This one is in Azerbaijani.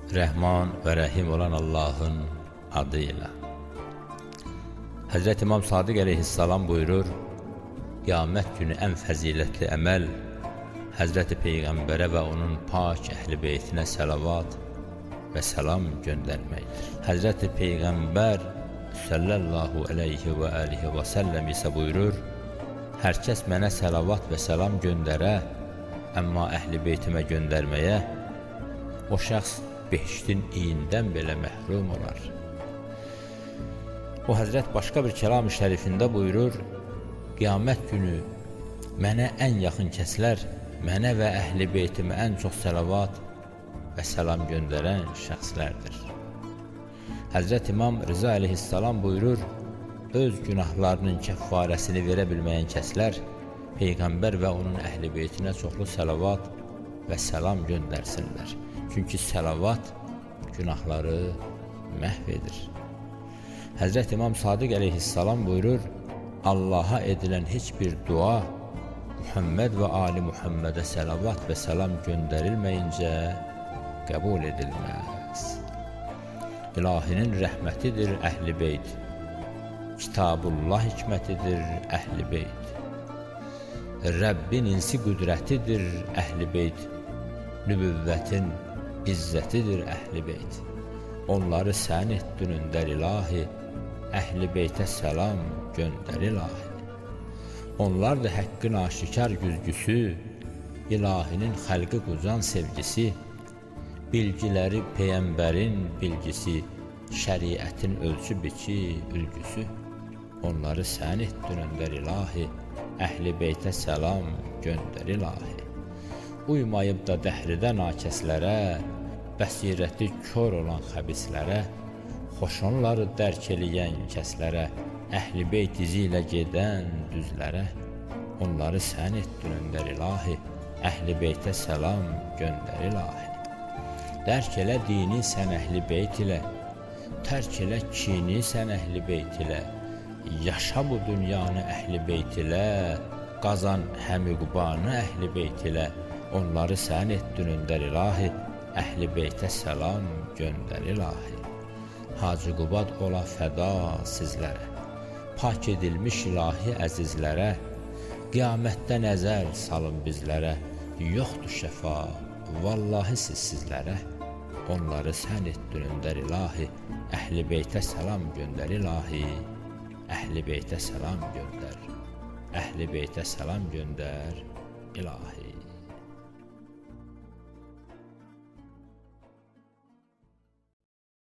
Rəhman və Rəhim olan Allahın adıyla. Həzrət İmam Sadiq əleyhissalam buyurur, qiyamət günü ən fəzilətli əməl Həzrəti Peyğəmbərə və onun pak əhl-i beytinə səlavat və səlam göndərməkdir. Həzrəti Peyğəmbər sallallahu əleyhi və alihi və səlləm isə buyurur, hər kəs mənə səlavat və səlam göndərə, əmma əhl-i beytimə göndərməyə, o şəxs behiştin iyindən belə məhrum olar. O Həzrət başqa bir kəlam-ı şərifində buyurur, qiyamət günü mənə ən yaxın kəslər, mənə və əhl-i beytimə ən çox səlavat və səlam göndərən şəxslərdir. Həzrət İmam Rıza əleyhissalam buyurur, öz günahlarının kəffarəsini verə bilməyən kəslər Peyğəmbər və onun əhl-i beytinə çoxlu səlavat və səlam göndərsinlər. Çünki səlavat günahları məhv edir. Həzrət İmam Sadiq əleyhissalam buyurur, Allaha edilən heç bir dua Muhammed və Ali Muhammedə səlavat və səlam göndərilməyincə qəbul edilməz. İlahinin rəhmətidir əhl-i beyt, Kitabullah hikmətidir əhl-i beyt, Rəbbin insi qüdrətidir əhl-i beyt, nübüvvətin izzətidir əhl-i beyt. Onları sən etdin öndər ilahi, əhl-i beytə səlam göndər ilahi. Onlar da həqqin aşikar güzgüsü, ilahinin xəlqi qucan sevgisi, bilgiləri Peyğəmbərin bilgisi, şəriətin ölçü biçi ülgüsü. Onları sən etdin öndər ilahi, əhl-i beytə səlam göndər ilahi. Uymayıb da dəhridə nakəslərə, bəsirəti kör olan xəbislərə, xoş onları dərk eləyən kəslərə, əhl-i beyt izi ilə gedən düzlərə, onları sən etdin öndər ilahi, əhl-i beytə səlam göndər ilahi. Dərk elə dini sən əhl-i beyt ilə, tərk elə kini sən əhl-i beyt ilə, yaşa bu dünyanı əhl-i beyt ilə, qazan həmiqbanı əhl-i beyt ilə, onları sən etdin öndər ilahi, əhl-i beytə səlam göndər ilahi. Hacı Qubad ola fəda sizlərə, pak edilmiş ilahi əzizlərə, qiyamətdə nəzər salın bizlərə, yoxdur şəfa, vallahi sizlərə. Onları sən etdin öndər ilahi, əhl-i beytə səlam göndər ilahi, əhl-i beytə səlam göndər, əhl-i beytə səlam göndər ilahi.